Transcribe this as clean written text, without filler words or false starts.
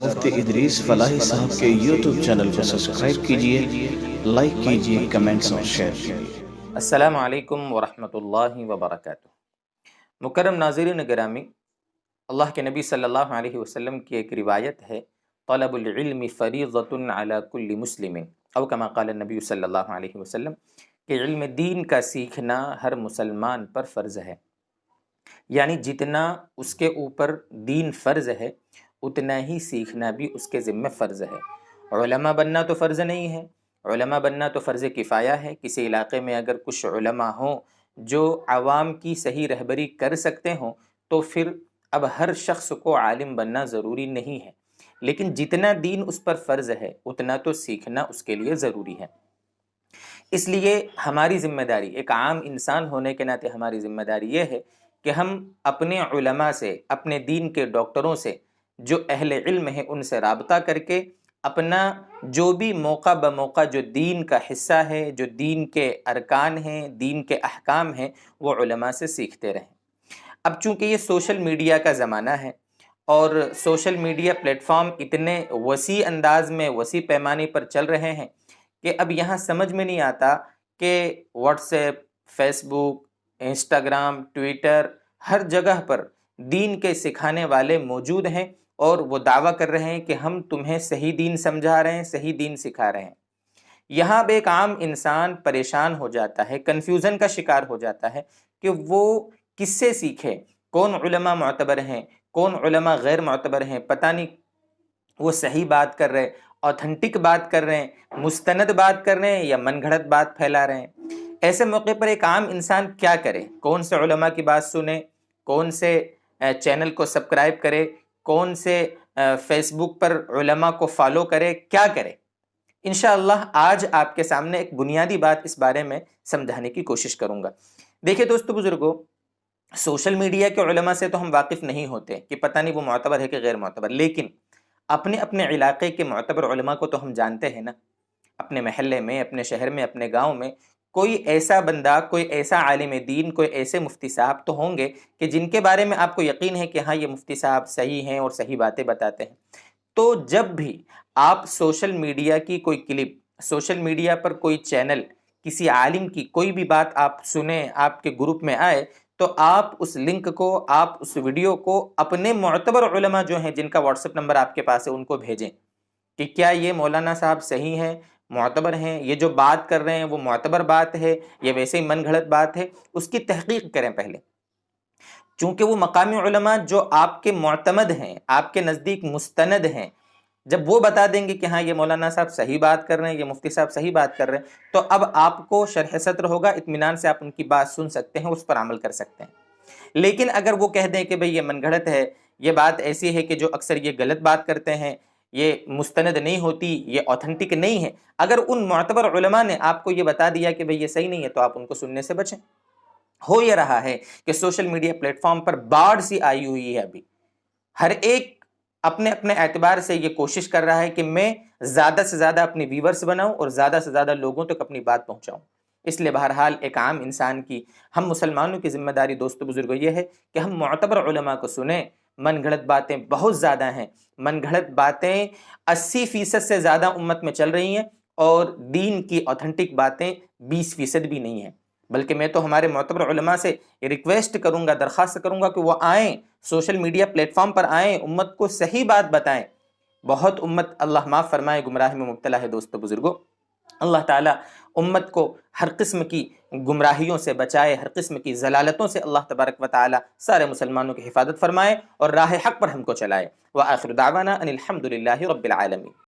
مفتی ادریس فلاحی صاحب کے یوٹیوب چینل کو سبسکرائب کیجئے، لائک کیجئے، کمنٹس اور شیئر کیجئے۔ السلام علیکم ورحمۃ اللہ وبرکاتہ۔ مکرم ناظرین گرامی، اللہ کے نبی صلی اللہ علیہ وسلم کی ایک روایت ہے، طلب العلم فریضۃ علی کل مسلم، او کما قال النبی صلی اللہ علیہ وسلم، کہ علم دین کا سیکھنا ہر مسلمان پر فرض ہے، یعنی جتنا اس کے اوپر دین فرض ہے اتنا ہی سیکھنا بھی اس کے ذمہ فرض ہے۔ علماء بننا تو فرض نہیں ہے، علماء بننا تو فرض کفایہ ہے۔ کسی علاقے میں اگر کچھ علماء ہوں جو عوام کی صحیح رہبری کر سکتے ہوں تو پھر اب ہر شخص کو عالم بننا ضروری نہیں ہے، لیکن جتنا دین اس پر فرض ہے اتنا تو سیکھنا اس کے لیے ضروری ہے۔ اس لیے ہماری ذمہ داری، ایک عام انسان ہونے کے ناطے ہماری ذمہ داری یہ ہے کہ ہم اپنے علماء سے، اپنے دین کے ڈاکٹروں سے جو اہل علم ہیں ان سے رابطہ کر کے اپنا جو بھی موقع بموقع جو دین کا حصہ ہے، جو دین کے ارکان ہیں، دین کے احکام ہیں، وہ علماء سے سیکھتے رہیں۔ اب چونکہ یہ سوشل میڈیا کا زمانہ ہے اور سوشل میڈیا پلیٹ فارم اتنے وسیع انداز میں، وسیع پیمانے پر چل رہے ہیں کہ اب یہاں سمجھ میں نہیں آتا کہ واٹس ایپ، فیس بک، انسٹاگرام، ٹویٹر، ہر جگہ پر دین کے سکھانے والے موجود ہیں اور وہ دعویٰ کر رہے ہیں کہ ہم تمہیں صحیح دین سمجھا رہے ہیں، صحیح دین سکھا رہے ہیں۔ یہاں پہ ایک عام انسان پریشان ہو جاتا ہے، کنفیوژن کا شکار ہو جاتا ہے کہ وہ کس سے سیکھے، کون علماء معتبر ہیں، کون علماء غیر معتبر ہیں، پتہ نہیں وہ صحیح بات کر رہے، اوتھنٹک بات کر رہے ہیں، مستند بات کر رہے ہیں یا من گھڑت بات پھیلا رہے ہیں۔ ایسے موقع پر ایک عام انسان کیا کرے؟ کون سے علماء کی بات سنے، کون سے چینل کو سبسکرائب کرے، کون سے فیس بک پر علماء کو فالو کرے، کیا کرے؟ انشاءاللہ آج آپ کے سامنے ایک بنیادی بات اس بارے میں سمجھانے کی کوشش کروں گا۔ دیکھیں دوستو بزرگوں، سوشل میڈیا کے علماء سے تو ہم واقف نہیں ہوتے کہ پتہ نہیں وہ معتبر ہے کہ غیر معتبر، لیکن اپنے اپنے علاقے کے معتبر علماء کو تو ہم جانتے ہیں نا۔ اپنے محلے میں، اپنے شہر میں، اپنے گاؤں میں کوئی ایسا بندہ، کوئی ایسا عالم دین، کوئی ایسے مفتی صاحب تو ہوں گے کہ جن کے بارے میں آپ کو یقین ہے کہ ہاں یہ مفتی صاحب صحیح ہیں اور صحیح باتیں بتاتے ہیں۔ تو جب بھی آپ سوشل میڈیا کی کوئی کلپ، سوشل میڈیا پر کوئی چینل، کسی عالم کی کوئی بھی بات آپ سنیں، آپ کے گروپ میں آئے، تو آپ اس لنک کو، آپ اس ویڈیو کو اپنے معتبر علماء جو ہیں جن کا واٹس ایپ نمبر آپ کے پاس ہے ان کو بھیجیں کہ کیا یہ مولانا صاحب صحیح ہیں، معتبر ہیں، یہ جو بات کر رہے ہیں وہ معتبر بات ہے یا ویسے ہی من گھڑت بات ہے، اس کی تحقیق کریں پہلے۔ چونکہ وہ مقامی علماء جو آپ کے معتمد ہیں، آپ کے نزدیک مستند ہیں، جب وہ بتا دیں گے کہ ہاں یہ مولانا صاحب صحیح بات کر رہے ہیں، یہ مفتی صاحب صحیح بات کر رہے ہیں، تو اب آپ کو شرح صدر ہوگا، اطمینان سے آپ ان کی بات سن سکتے ہیں، اس پر عمل کر سکتے ہیں۔ لیکن اگر وہ کہہ دیں کہ بھئی یہ من گھڑت ہے، یہ بات ایسی ہے کہ جو اکثر یہ غلط بات کرتے ہیں، یہ مستند نہیں ہوتی، یہ اوتھنٹک نہیں ہے، اگر ان معتبر علماء نے آپ کو یہ بتا دیا کہ بھئی یہ صحیح نہیں ہے تو آپ ان کو سننے سے بچیں۔ ہو یہ رہا ہے کہ سوشل میڈیا پلیٹ فارم پر باڑ سی آئی ہوئی ہے، ابھی ہر ایک اپنے اپنے اعتبار سے یہ کوشش کر رہا ہے کہ میں زیادہ سے زیادہ اپنے ویورز بناؤں اور زیادہ سے زیادہ لوگوں تک اپنی بات پہنچاؤں۔ اس لیے بہرحال ایک عام انسان کی، ہم مسلمانوں کی ذمہ داری دوستو بزرگوں یہ ہے کہ ہم معتبر علماء کو سنیں۔ من گھڑت باتیں بہت زیادہ ہیں، من گھڑت باتیں 80% سے زیادہ امت میں چل رہی ہیں اور دین کی اوتھنٹک باتیں 20% بھی نہیں ہیں۔ بلکہ میں تو ہمارے معتبر علماء سے ریکویسٹ کروں گا، درخواست کروں گا کہ وہ آئیں، سوشل میڈیا پلیٹ فارم پر آئیں، امت کو صحیح بات بتائیں۔ بہت امت، اللہ معاف فرمائے، گمراہی میں مبتلا ہے دوستو بزرگوں۔ اللہ تعالیٰ امت کو ہر قسم کی گمراہیوں سے بچائے، ہر قسم کی ضلالتوں سے اللہ تبارک و تعالیٰ سارے مسلمانوں کی حفاظت فرمائے اور راہ حق پر ہم کو چلائے۔ وآخر دعوانا ان الحمد للہ رب العالمین۔